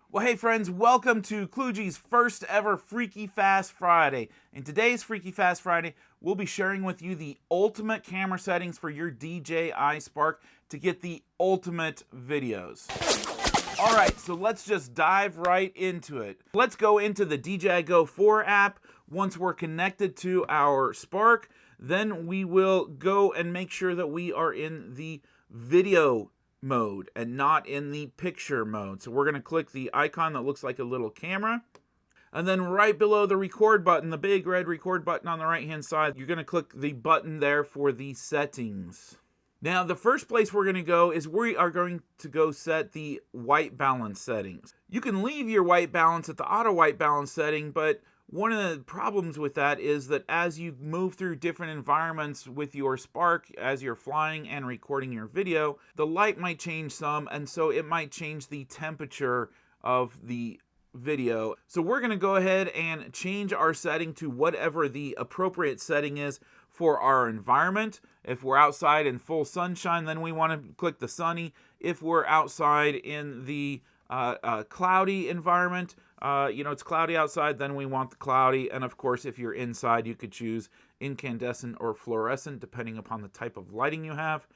Well, hey friends, welcome to Kluge's first ever Freaky Fast Friday. In today's Freaky Fast Friday, we'll be sharing with you the ultimate camera settings for your DJI Spark to get the ultimate videos. Alright, so let's just dive right into it. Let's go into the DJI Go 4 app. Once we're connected to our Spark, then we will go and make sure that we are in the video mode and not in the picture mode. So we're going to click the icon that looks like a little camera, and then right below the record button, the big red record button on the right hand side, you're going to click the button there for the settings. Now the first place we're going to go is we are going to go set the white balance settings. You can leave your white balance at the auto white balance setting, but one of the problems with that is that as you move through different environments with your Spark, as you're flying and recording your video, the light might change some, and so it might change the temperature of the video. So we're going to go ahead and change our setting to whatever the appropriate setting is for our environment. If we're outside in full sunshine, then we want to click the sunny. If we're outside in the cloudy environment, it's cloudy outside, then we want the cloudy. And of course, if you're inside, you could choose incandescent or fluorescent, depending upon the type of lighting you have.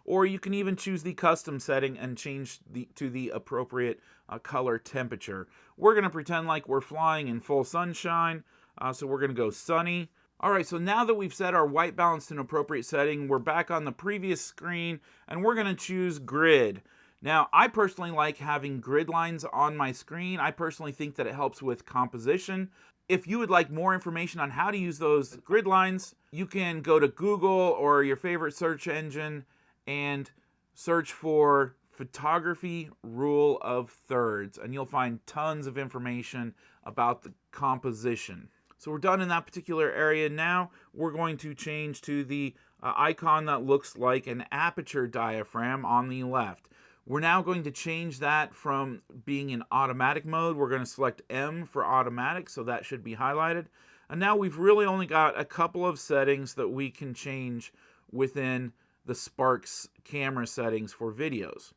Or you can even choose the custom setting and change to the appropriate color temperature. We're going to pretend like we're flying in full sunshine, so we're going to go sunny. Alright, so now that we've set our white balance to an appropriate setting, we're back on the previous screen, and we're going to choose grid. Now, I personally like having grid lines on my screen. I personally think that it helps with composition. If you would like more information on how to use those grid lines, you can go to Google or your favorite search engine and search for photography rule of thirds, and you'll find tons of information about the composition. So we're done in that particular area. Now we're going to change to the icon that looks like an aperture diaphragm on the left. We're now going to change that from being in automatic mode. We're going to select M for automatic, so that should be highlighted. And now we've really only got a couple of settings that we can change within the Spark's camera settings for videos.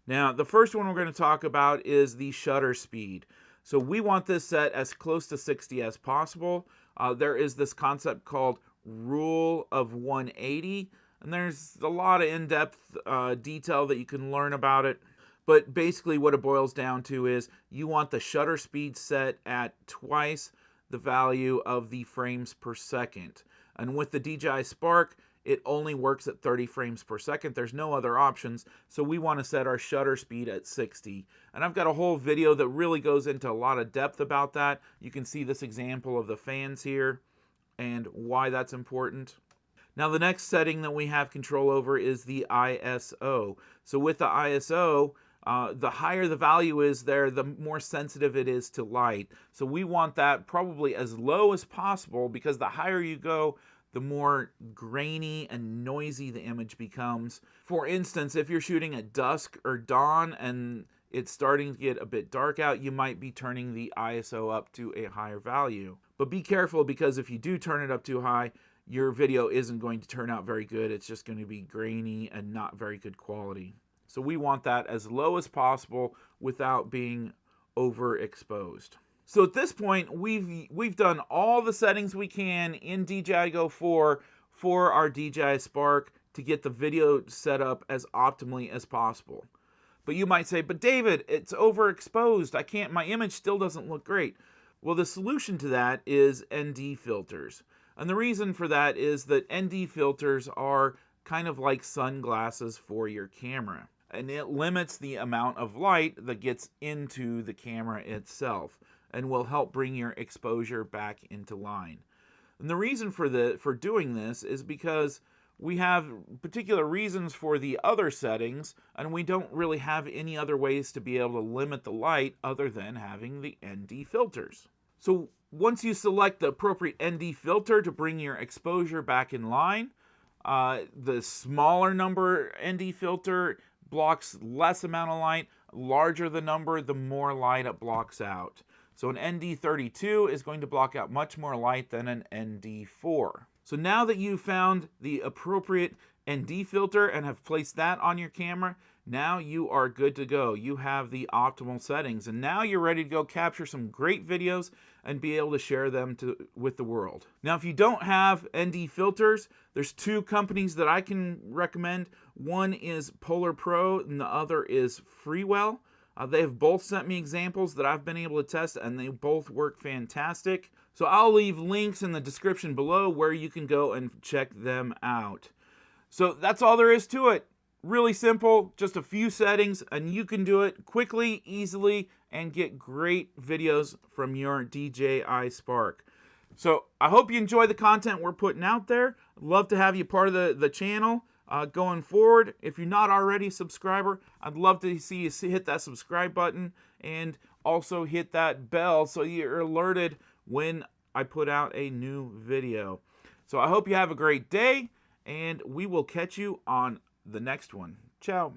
Now, the first one we're going to talk about is the shutter speed. So we want this set as close to 60 as possible. There is this concept called Rule of 180. And there's a lot of in-depth detail that you can learn about it. But basically what it boils down to is you want the shutter speed set at twice the value of the frames per second. And with the DJI Spark, it only works at 30 frames per second. There's no other options. So we want to set our shutter speed at 60. And I've got a whole video that really goes into a lot of depth about that. You can see this example of the fans here and why that's important. Now the next setting that we have control over is the ISO. So with the ISO, the higher the value is there, the more sensitive it is to light. So we want that probably as low as possible, because the higher you go, the more grainy and noisy the image becomes. For instance, if you're shooting at dusk or dawn and it's starting to get a bit dark out, you might be turning the ISO up to a higher value. But be careful, because if you do turn it up too high, your video isn't going to turn out very good. It's just going to be grainy and not very good quality. So we want that as low as possible without being overexposed. So at this point, we've done all the settings we can in DJI Go 4 for our DJI Spark to get the video set up as optimally as possible. But you might say, but David, it's overexposed. My image still doesn't look great. Well, the solution to that is ND filters. And the reason for that is that ND filters are kind of like sunglasses for your camera. And it limits the amount of light that gets into the camera itself and will help bring your exposure back into line. And the reason for doing this is because we have particular reasons for the other settings, and we don't really have any other ways to be able to limit the light other than having the ND filters. So once you select the appropriate ND filter to bring your exposure back in line, the smaller number ND filter blocks less amount of light. Larger the number, the more light it blocks out. So an ND32 is going to block out much more light than an ND4. So now that you've found the appropriate ND filter and have placed that on your camera, now you are good to go. You have the optimal settings, and now you're ready to go capture some great videos and be able to share them with the world. Now, if you don't have ND filters, there's two companies that I can recommend. One is Polar Pro and the other is Freewell. They have both sent me examples that I've been able to test, and they both work fantastic. So I'll leave links in the description below where you can go and check them out. So that's all there is to it. Really simple, just a few settings, and you can do it quickly, easily, and get great videos from your DJI Spark. So I hope you enjoy the content we're putting out there. I'd love to have you part of the channel going forward. If you're not already a subscriber, I'd love to see you hit that subscribe button and also hit that bell so you're alerted when I put out a new video. So I hope you have a great day, and we will catch you on the next one. Ciao.